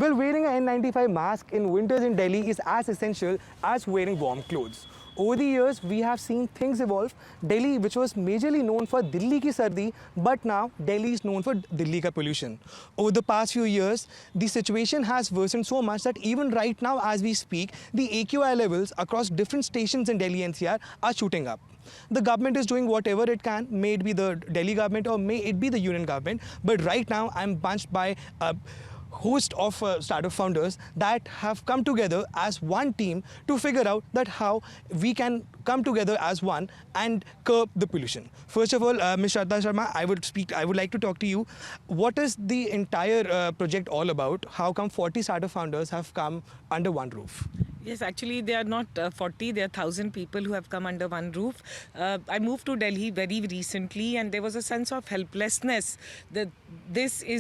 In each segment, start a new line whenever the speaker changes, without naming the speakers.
Well, wearing an N95 mask in winters in Delhi is as essential as wearing warm clothes. Over the years, we have seen things evolve. Delhi, which was majorly known for Delhi ki sardi, but now Delhi is known for Delhi ka pollution. Over the past few years, the situation has worsened so much that even right now, as we speak, the AQI levels across different stations in Delhi NCR are shooting up. The government is doing whatever it can, may it be the Delhi government or may it be the union government, but right now I'm bunched by a host of startup founders that have come together as one team to figure out that how we can come together as one and curb the pollution. First of all, Ms. Shradha Sharma, I would like to talk to you. What is the entire project all about? How come 40 startup founders have come under one roof?
Yes, actually, they are not 40. There are 1,000 people who have come under one roof. I moved to Delhi very recently, and there was a sense of helplessness that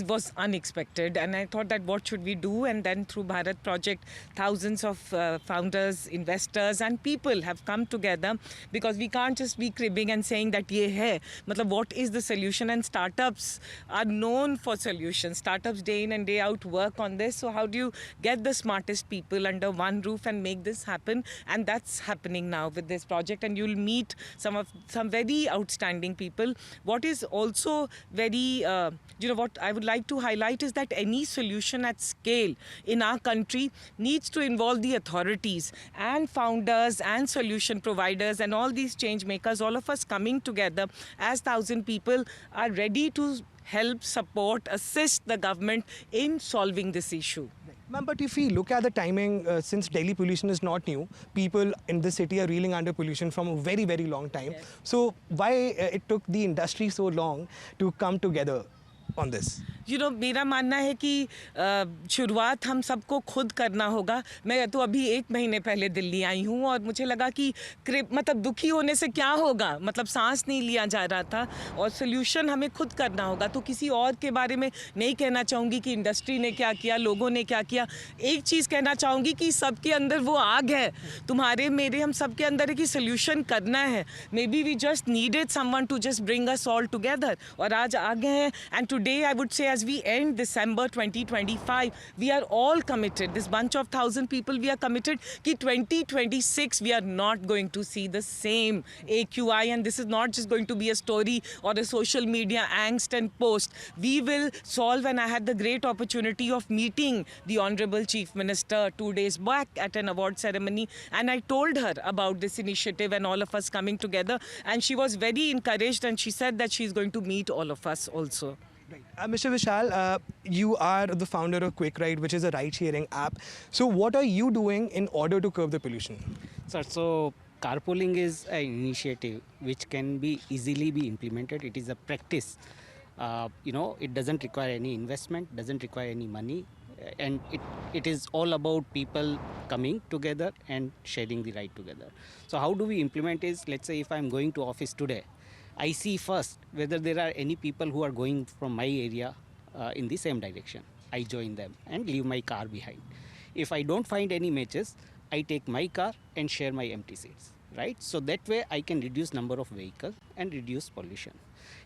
was unexpected. And I thought that what should we do? And then through Bharat Project, thousands of founders, investors, and people have come together, because we can't just be cribbing and saying that ye hai. Matlab, what is the solution? And startups are known for solutions. Startups day in and day out work on this. So how do you get the smartest people under one roof and make this happen? And that's happening now with this project, and you'll meet some very outstanding people. What is also very what I would like to highlight is that any solution at scale in our country needs to involve the authorities and founders and solution providers and all these change makers. All of us coming together as 1,000 people are ready to help, support, assist the government in solving this issue.
Ma'am, but if we look at the timing, since Delhi pollution is not new, people in the city are reeling under pollution from a very, very long time.
Yes.
So why it took the industry so long to come together on this?
मेरा मानना है कि शुरुआत हम सबको खुद करना होगा. मैं तो अभी 1 महीने पहले दिल्ली आई हूँ और मुझे लगा कि मतलब दुखी होने से क्या होगा, मतलब सांस नहीं लिया जा रहा था, और सोल्यूशन हमें खुद करना होगा. तो किसी और के बारे में नहीं कहना चाहूँगी कि इंडस्ट्री ने क्या किया, लोगों ने क्या किया. एक चीज़ कहना चाहूँगी कि सबके अंदर वो आग है, तुम्हारे मेरे हम सबके अंदर है कि सोल्यूशन करना है. Maybe we just needed someone to just bring us all together, और आज आ गए हैं. And today I would say as we end December 2025, we are all committed. This bunch of 1,000 people, we are committed कि 2026 we are not going to see the same AQI, and this is not just going to be a story or a social media angst and post. We will solve, and I had the great opportunity of meeting the Honorable Chief Minister 2 days back at an award ceremony, and I told her about this initiative and all of us coming together, and she was very encouraged, and she said that she's going to meet all of us also.
Mr. Vishal, you are the founder of Quick Ride, which is a ride-sharing app. So what are you doing in order to curb the pollution?
Sir, so carpooling is an initiative which can be easily be implemented. It is a practice. It doesn't require any investment, doesn't require any money, and it is all about people coming together and sharing the ride together. So how do we implement is, let's say if I'm going to office today, I see first whether there are any people who are going from my area in the same direction. I join them and leave my car behind. If I don't find any matches, I take my car and share my empty seats, right? So that way I can reduce number of vehicles and reduce pollution.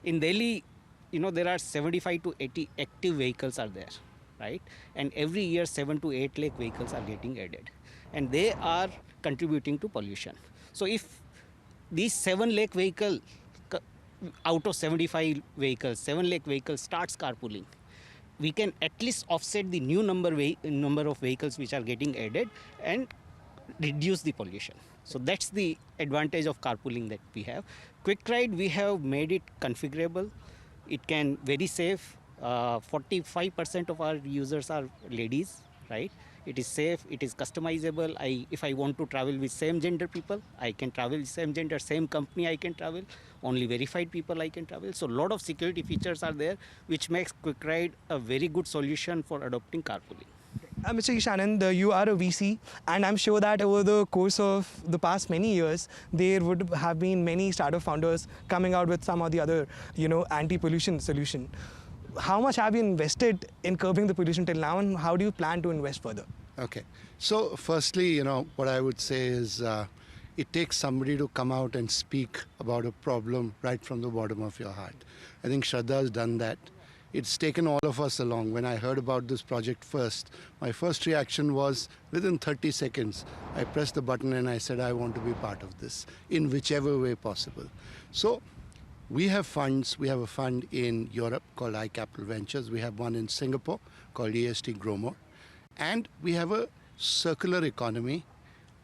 In Delhi, there are 75 to 80 active vehicles are there, right? And every year 7 to 8 lakh vehicles are getting added, and they are contributing to pollution. So if these 7 lakh vehicles out of 75 vehicles, 7 lakh vehicles starts carpooling, we can at least offset the new number of vehicles which are getting added and reduce the pollution. So that's the advantage of carpooling that we have. Quick Ride, we have made it configurable. It can very safe. 45% of our users are ladies, right? It is safe, it is customizable. If I want to travel with same gender people, I can travel with same gender, same company I can travel. Only verified people I can travel. So a lot of security features are there, which makes Quick Ride a very good solution for adopting carpooling.
Mr. Anand, you are a VC, and I'm sure that over the course of the past many years, there would have been many startup founders coming out with some or the other, anti-pollution solution. How much have you invested in curbing the pollution till now, and how do you plan to invest further?
Okay. So firstly, what I would say is it takes somebody to come out and speak about a problem right from the bottom of your heart. I think Shradha has done that. it's taken all of us along. When I heard about this project first, my first reaction was within 30 seconds, I pressed the button and I said, I want to be part of this in whichever way possible. So we have funds. We have a fund in Europe called iCapital Ventures. We have one in Singapore called EST Growmore. And we have a circular economy,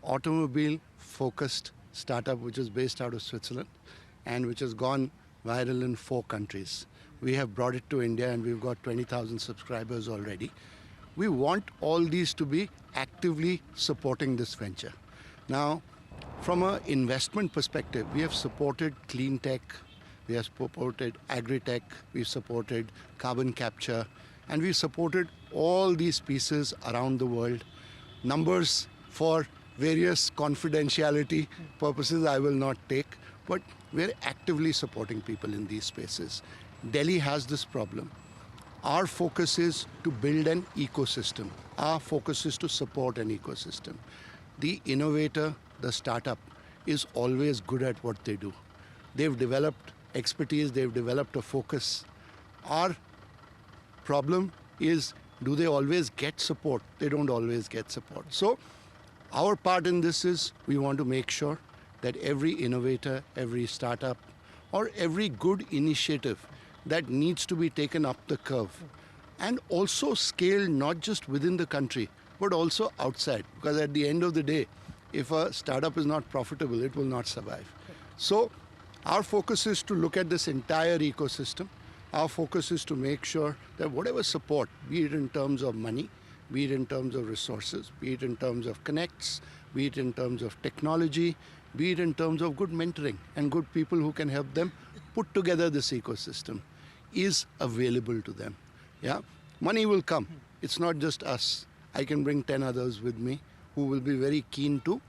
automobile-focused startup which is based out of Switzerland and which has gone viral in 4 countries. We have brought it to India and we've got 20,000 subscribers already. We want all these to be actively supporting this venture. Now, from an investment perspective, we have supported clean tech, we have supported agri-tech, we've supported carbon capture, and we've supported all these pieces around the world. Numbers for various confidentiality purposes I will not take, but we're actively supporting people in these spaces. Delhi has this problem. Our focus is to build an ecosystem. Our focus is to support an ecosystem. The innovator, the startup, is always good at what they do. They've developed expertise, they've developed a focus. Our problem is, do they always get support? They don't always get support. So our part in this is we want to make sure that every innovator, every startup, or every good initiative that needs to be taken up the curve and also scaled not just within the country, but also outside. Because at the end of the day, if a startup is not profitable, it will not survive. So our focus is to look at this entire ecosystem. Our focus is to make sure that whatever support, be it in terms of money, be it in terms of resources, be it in terms of connects, be it in terms of technology, be it in terms of good mentoring and good people who can help them put together this ecosystem, is available to them. Yeah, money will come. It's not just us. I can bring 10 others with me who will be very keen to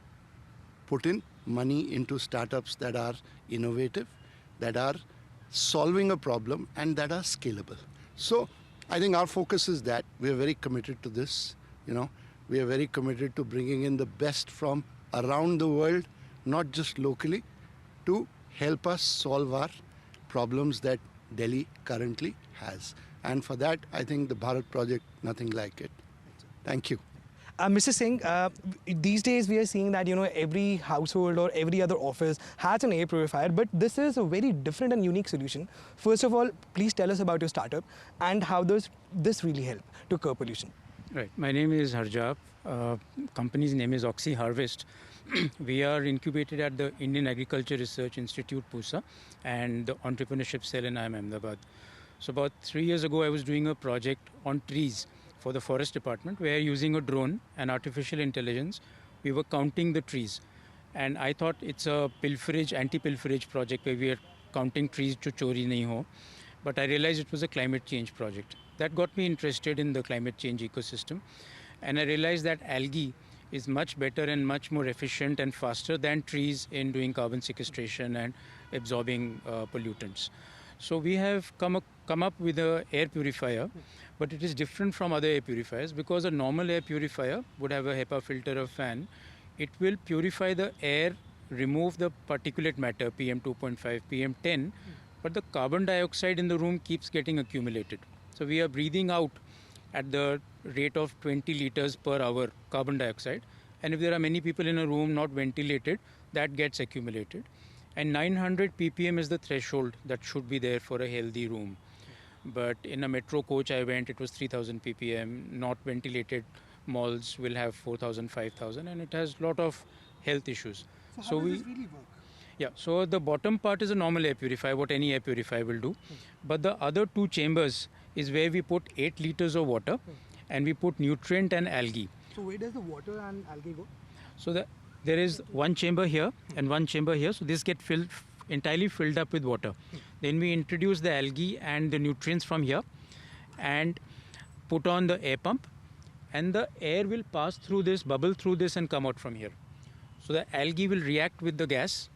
put in money into startups that are innovative, that are solving a problem, and that are scalable. So I think our focus is that we are very committed to this. We are very committed to bringing in the best from around the world, not just locally, to help us solve our problems that Delhi currently has. And for that, I think the Bharat Project, nothing like it. Thank you.
Mr. Singh, these days we are seeing that every household or every other office has an air purifier, but this is a very different and unique solution. First of all, please tell us about your startup and how does this really help to curb pollution.
Right. My name is Harjap. Company's name is Oxyharvest. We are incubated at the Indian Agriculture Research Institute, Pusa, and the Entrepreneurship Cell in IIM Ahmedabad. So about 3 years ago, I was doing a project on trees for the forest department, where using a drone and artificial intelligence, we were counting the trees. And I thought it's a anti-pilferage project where we are counting trees to chori nahi ho. But I realized it was a climate change project. That got me interested in the climate change ecosystem. And I realized that algae is much better and much more efficient and faster than trees in doing carbon sequestration and absorbing pollutants. So we have come up with an air purifier, but it is different from other air purifiers because a normal air purifier would have a HEPA filter or fan. It will purify the air, remove the particulate matter, PM 2.5, PM 10, but the carbon dioxide in the room keeps getting accumulated. So we are breathing out at the rate of 20 liters per hour carbon dioxide. And if there are many people in a room not ventilated, that gets accumulated. And 900 ppm is the threshold that should be there for a healthy room. But in a metro coach I went, it was 3000 ppm. Not ventilated malls will have 4000, 5000, and it has a lot of health issues.
So how does this really work?
Yeah, so the bottom part is a normal air purifier, what any air purifier will do. But the other 2 chambers is where we put 8 liters of water and we put nutrient and algae.
So where does the water and algae go?
So there is one chamber here and one chamber here. So this gets entirely filled up with water. Then we introduce the algae and the nutrients from here and put on the air pump, and the air will pass through this, bubble through this, and come out from here. So the algae will react with the gas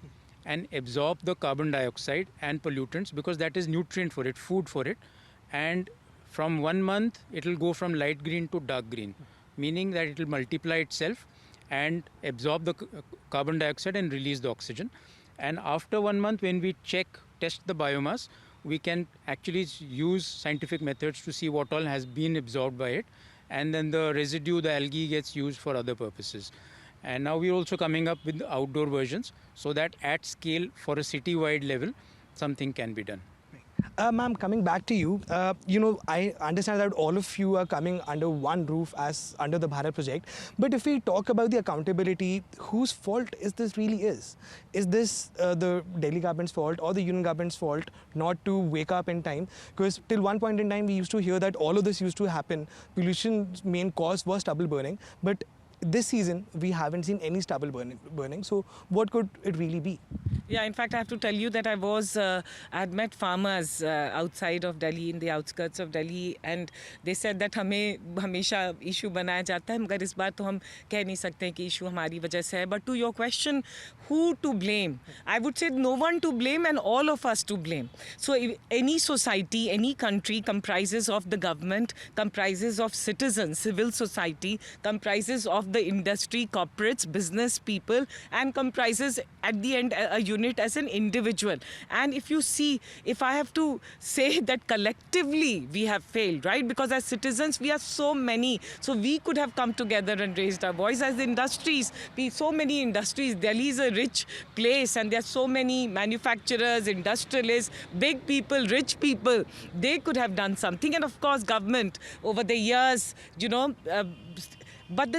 and absorb the carbon dioxide and pollutants, because that is nutrient for it, food for it. And from 1 month, it will go from light green to dark green, meaning that it will multiply itself and absorb the carbon dioxide and release the oxygen. And after 1 month, when we test the biomass, we can actually use scientific methods to see what all has been absorbed by it, and then the residue, the algae, gets used for other purposes. And now we're also coming up with outdoor versions so that at scale for a city-wide level, something can be done.
Ma'am, coming back to you, I understand that all of you are coming under one roof as under the Bharat Project. But if we talk about the accountability, whose fault is this really is? Is this the Delhi government's fault or the union government's fault not to wake up in time? Because till one point in time, we used to hear that all of this used to happen. Pollution's main cause was stubble burning. But this season, we haven't seen any stubble burning. So what could it really be?
Yeah, in fact, I have to tell you that I had met farmers outside of Delhi, in the outskirts of Delhi, and they said that हमें हमेशा issue बनाया जाता है, मगर इस बार तो हम कह नहीं सकते कि issue हमारी वजह से है. But to your question, who to blame? I would say no one to blame and all of us to blame. So if any society, any country comprises of the government, comprises of citizens, civil society, comprises of the industry, corporates, business people, and comprises at the end a unit as an individual. And if you see, if I have to say that collectively we have failed, right? Because as citizens we are so many, so we could have come together and raised our voice. As industries, so many industries, Delhi is a rich place and there are so many manufacturers, industrialists, big people, rich people. They could have done something, and of course government over the years, but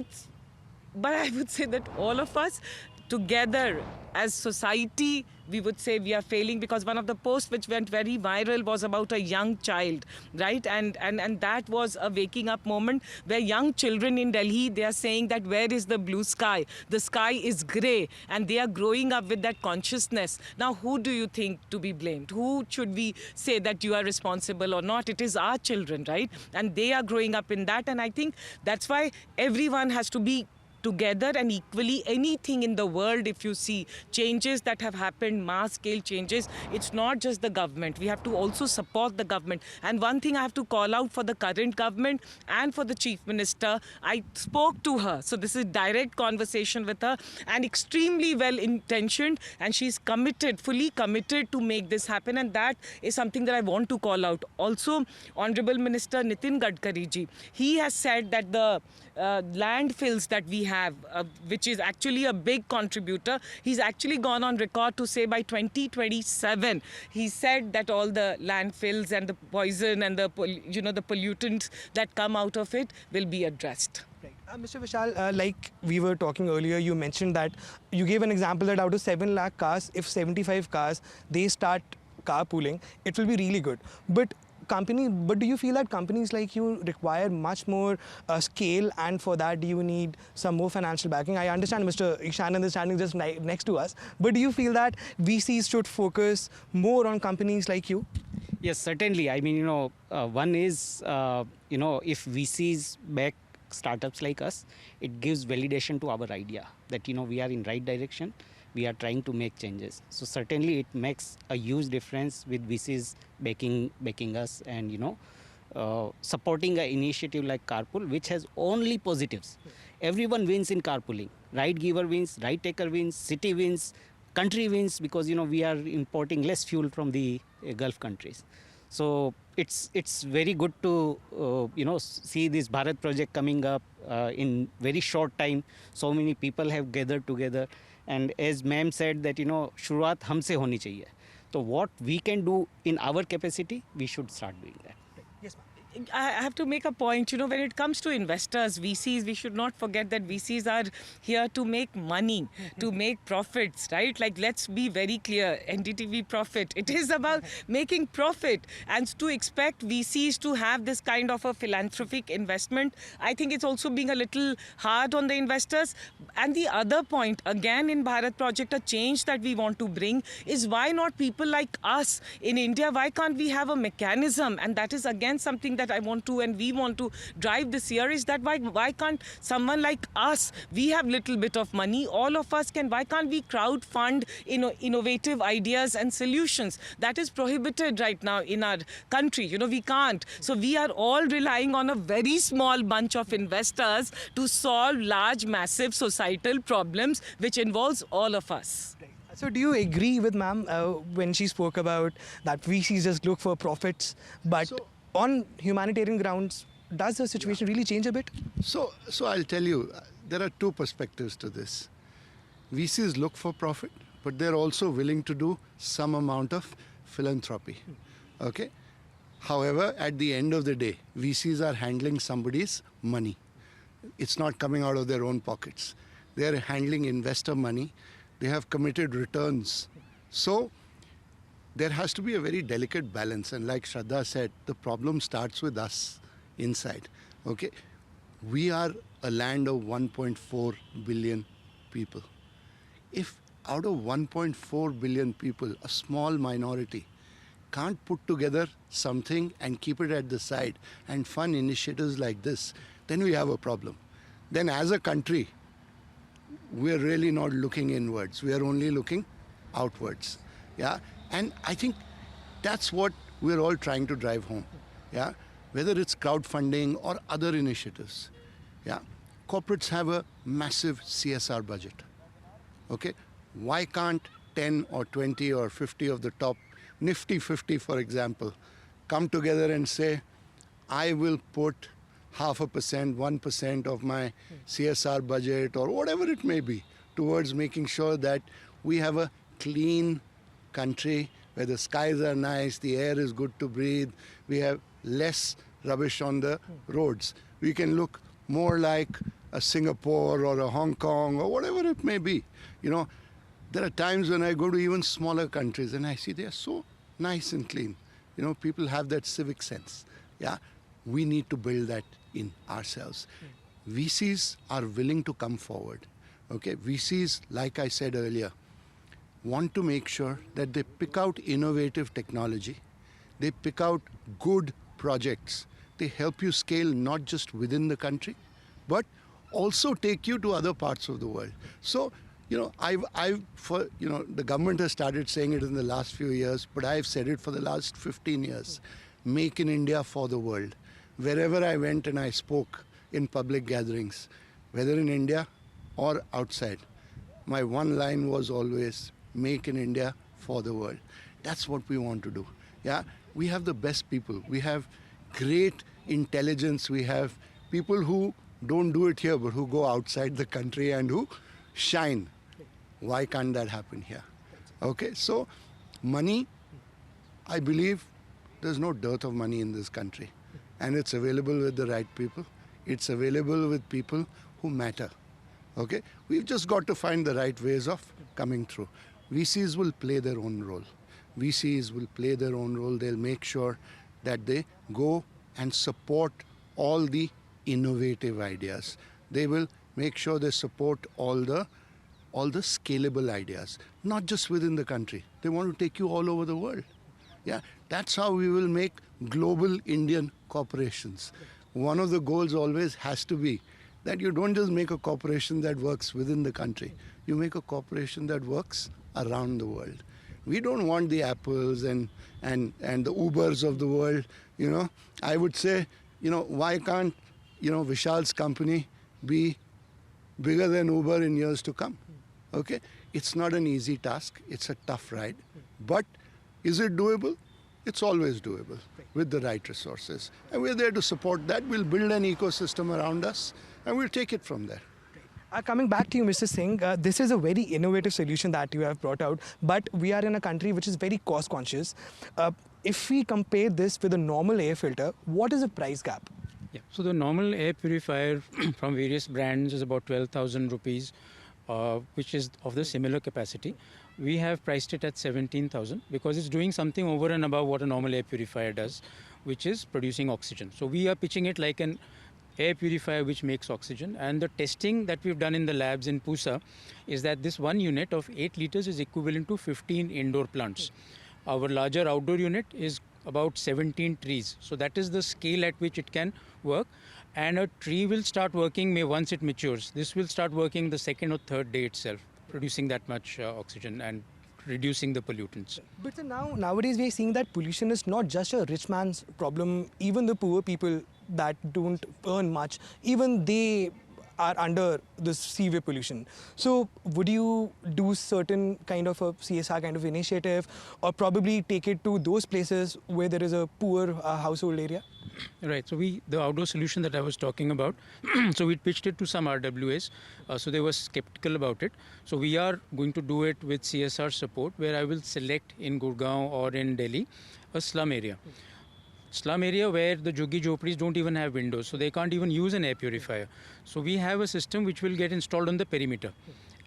I would say that all of us together as society, we would say we are failing, because one of the posts which went very viral was about a young child, right? And that was a waking up moment where young children in Delhi, they are saying that where is the blue sky? The sky is grey, and they are growing up with that consciousness. Now, who do you think to be blamed? Who should we say that you are responsible or not? It is our children, right? And they are growing up in that, and I think that's why everyone has to be together, and equally anything in the world, if you see changes that have happened, mass scale changes, it's not just the government. We have to also support the government. And one thing I have to call out for the current government and for the Chief Minister, I spoke to her, so this is direct conversation with her, and extremely well intentioned, and she's committed, fully committed to make this happen, and that is something that I want to call out. Also, Honorable Minister Nitin Gadkari ji, he has said that the landfills that we have, which is actually a big contributor, he's actually gone on record to say by 2027, he said that all the landfills and the poison and the pollutants that come out of it will be addressed.
Right. Mr. Vishal, like we were talking earlier, you mentioned that you gave an example that out of 7 lakh cars, if 75 cars, they start carpooling, it will be really good. But do you feel that companies like you require much more scale, and for that do you need some more financial backing? I understand Mr. Anand is standing just next to us, but do you feel that VCs should focus more on companies like you?
Yes, certainly. I mean, one is, if VCs back startups like us, it gives validation to our idea that, we are in right direction. We are trying to make changes. So certainly it makes a huge difference with VCs backing us and, supporting an initiative like Carpool, which has only positives. Everyone wins in carpooling. Ride giver wins, ride taker wins, city wins, country wins, because, we are importing less fuel from the Gulf countries. So it's very good to, see this Bharat project coming up in very short time. So many people have gathered together. And as ma'am said that, शुरुआत हमसे होनी चाहिए. So what we can do in our capacity, we should start doing that.
Yes, ma'am.
I have to make a point, when it comes to investors, VCs, we should not forget that VCs are here to make money, to make profits, right? Like, let's be very clear, NDTV Profit, it is about making profit. And to expect VCs to have this kind of a philanthropic investment, I think it's also being a little hard on the investors. And the other point, again in Bharat Project, a change that we want to bring is why not people like us in India, why can't we have a mechanism? And that is again something that I want to and we want to drive this year, is that why can't someone like us, we have little bit of money, all of us can, why can't we crowd fund innovative ideas and solutions? That is prohibited right now in our country, we can't. So we are all relying on a very small bunch of investors to solve large, massive societal problems which involves all of us.
So do you agree with ma'am when she spoke about that VCs just look for profits, but
So-
on humanitarian grounds, does the situation really change a bit?
So I'll tell you, there are two perspectives to this. VCs look for profit, but they're also willing to do some amount of philanthropy. Okay? However, at the end of the day, VCs are handling somebody's money. It's not coming out of their own pockets. They're handling investor money. They have committed returns. So there has to be a very delicate balance. And like Shradha said, the problem starts with us inside. Okay? We are a land of 1.4 billion people. If out of 1.4 billion people, a small minority can't put together something and keep it at the side and fund initiatives like this, then we have a problem. Then as a country, we're really not looking inwards. We are only looking outwards. Yeah? And I think that's what we're all trying to drive home. Yeah? Whether it's crowdfunding or other initiatives. Yeah? Corporates have a massive CSR budget. Okay? Why can't 10 or 20 or 50 of the top nifty 50, for example, come together and say, I will put 0.5%, 1% of my CSR budget or whatever it may be towards making sure that we have a clean country where the skies are nice, the air is good to breathe, we have less rubbish on the roads. We can look more like a Singapore or a Hong Kong or whatever it may be. You know, there are times when I go to even smaller countries and I see they are so nice and clean. You know, people have that civic sense. Yeah, we need to build that in ourselves. VCs are willing to come forward. Okay, VCs, like I said earlier, want to make sure that they pick out innovative technology. They pick out good projects. They help you scale not just within the country, but also take you to other parts of the world. So, you know, the government has started saying it in the last few years, but I've said it for the last 15 years. Make in India for the world. Wherever I went and I spoke in public gatherings, whether in India or outside, my one line was always, make in India for the world. That's what we want to do. Yeah, we have the best people. We have great intelligence. We have people who don't do it here, but who go outside the country and who shine. Why can't that happen here? Okay, so money, I believe there's no dearth of money in this country. And it's available with the right people. It's available with people who matter. Okay, we've just got to find the right ways of coming through. VCs will play their own role. VCs will play their own role. They'll make sure that they go and support all the innovative ideas. They will make sure they support all the scalable ideas, not just within the country. They want to take you all over the world. Yeah, that's how we will make global Indian corporations. One of the goals always has to be that you don't just make a corporation that works within the country. You make a corporation that works around the world. We don't want the Apples and the Ubers of the world. You know, I would say, you know, why can't, you know, Vishal's company be bigger than Uber in years to come? Okay, it's not an easy task. It's a tough ride, but is it doable? It's always doable with the right resources. And we're there to support that. We'll build an ecosystem around us and we'll take it from there.
Coming back to you, Mr. Singh, this is a very innovative solution that you have brought out, but we are in a country which is very cost conscious. If we compare this with a normal air filter, what is the price gap?
Yeah. So the normal air purifier from various brands is about 12,000 rupees, which is of the similar capacity. We have priced it at 17,000 because it's doing something over and above what a normal air purifier does, which is producing oxygen. So we are pitching it like an air purifier which makes oxygen, and the testing that we've done in the labs in Pusa is that this one unit of 8 liters is equivalent to 15 indoor plants. Our larger outdoor unit is about 17 trees. So that is the scale at which it can work. And a tree will start working once it matures. This will start working the second or third day itself, producing that much oxygen and reducing the pollutants.
But so nowadays we are seeing that pollution is not just a rich man's problem. Even the poor people that don't earn much, even they are under the seaway pollution. So would you do certain kind of a CSR kind of initiative, or probably take it to those places where there is a poor household area?
Right. So the outdoor solution that I was talking about, so we pitched it to some RWAs. So they were skeptical about it. So we are going to do it with CSR support, where I will select in Gurgaon or in Delhi a slum area. Slum area where the Juggi Jhopadis don't even have windows, so they can't even use an air purifier. So we have a system which will get installed on the perimeter.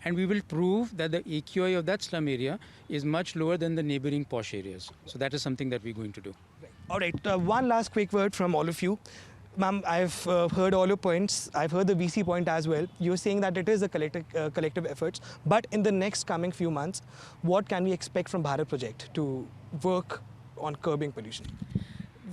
And we will prove that the AQI of that slum area is much lower than the neighboring posh areas. So that is something that we're going to do.
All right, one last quick word from all of you. Ma'am, I've heard all your points. I've heard the VC point as well. You're saying that it is a collective efforts. But in the next coming few months, what can we expect from Bharat Project to work on curbing pollution?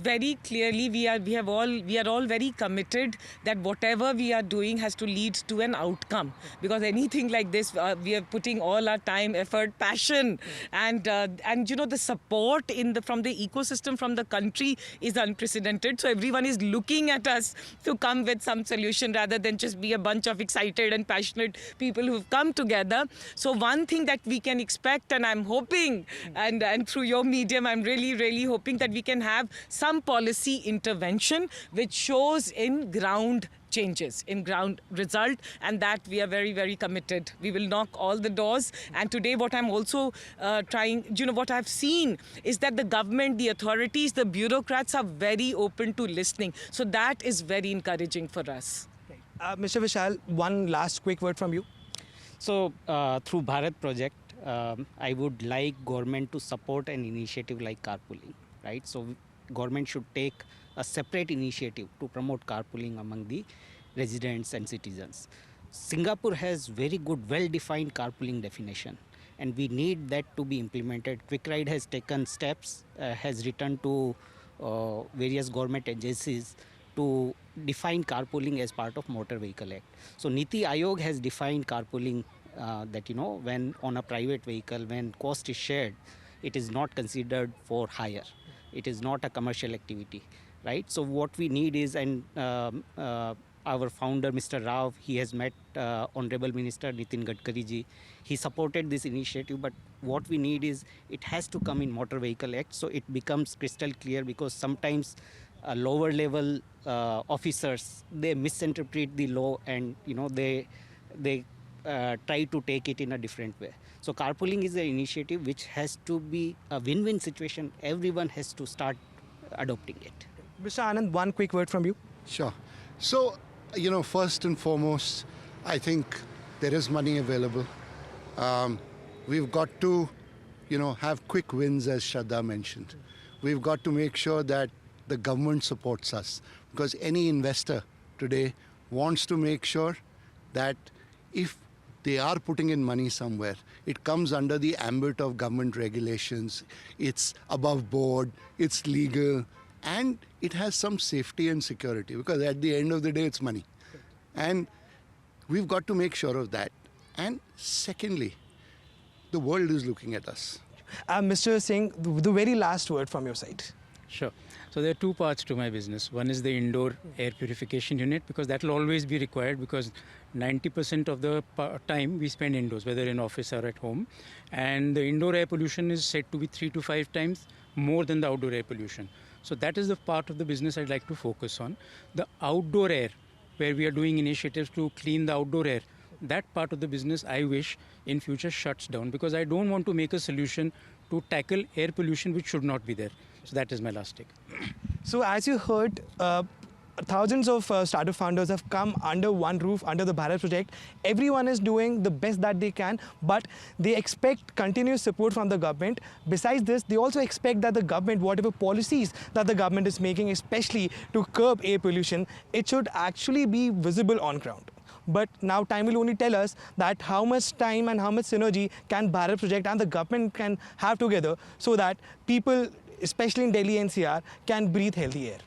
Very clearly, we are all very committed that whatever we are doing has to lead to an outcome, because anything like this, we are putting all our time, effort, passion, and the support from the ecosystem, from the country, is unprecedented. So everyone is looking at us to come with some solution rather than just be a bunch of excited and passionate people who've come together. So one thing that we can expect, and I'm hoping, and through your medium, I'm really hoping that we can have some policy intervention which shows in ground changes, in ground result, and that we are very committed. We will knock all the doors. And today what I'm also what I've seen is that the government, the authorities, the bureaucrats are very open to listening. So that is very encouraging for us.
Mr. Vishal, one last quick word from you.
So through Bharat Project, I would like government to support an initiative like carpooling, right? So government should take a separate initiative to promote carpooling among the residents and citizens. Singapore has very good, well-defined carpooling definition, and we need that to be implemented. Quick Ride has taken steps, has written to various government agencies to define carpooling as part of Motor Vehicle Act. So Niti Aayog has defined carpooling that, when on a private vehicle, when cost is shared, it is not considered for hire. It is not a commercial activity, right? So what we need is, and our founder, Mr. Rao, he has met Honorable Minister Nitin Gadkari ji. He supported this initiative, but what we need is, it has to come in Motor Vehicle Act, so it becomes crystal clear, because sometimes lower level officers, they misinterpret the law, and they try to take it in a different way. So carpooling is an initiative which has to be a win-win situation. Everyone has to start adopting it.
Mr. Anand, one quick word from you.
Sure. So, first and foremost, I think there is money available. We've got to, have quick wins, as Shradha mentioned. We've got to make sure that the government supports us, because any investor today wants to make sure that if they are putting in money somewhere, it comes under the ambit of government regulations, it's above board, it's legal, and it has some safety and security, because at the end of the day, it's money. And we've got to make sure of that. And secondly, the world is looking at us.
Mr. Singh, the very last word from your side.
Sure. So there are two parts to my business. One is the indoor air purification unit, because that will always be required, because 90% of the time we spend indoors, whether in office or at home. And the indoor air pollution is said to be 3 to 5 times more than the outdoor air pollution. So that is the part of the business I'd like to focus on. The outdoor air, where we are doing initiatives to clean the outdoor air, that part of the business I wish in future shuts down, because I don't want to make a solution to tackle air pollution which should not be there. So that is my last take.
So as you heard, thousands of startup founders have come under one roof, under the Bharat Project. Everyone is doing the best that they can, but they expect continuous support from the government. Besides this, they also expect that the government, whatever policies that the government is making, especially to curb air pollution, it should actually be visible on ground. But now time will only tell us that how much time and how much synergy can Bharat Project and the government can have together, so that people, especially in Delhi NCR, can breathe healthy air.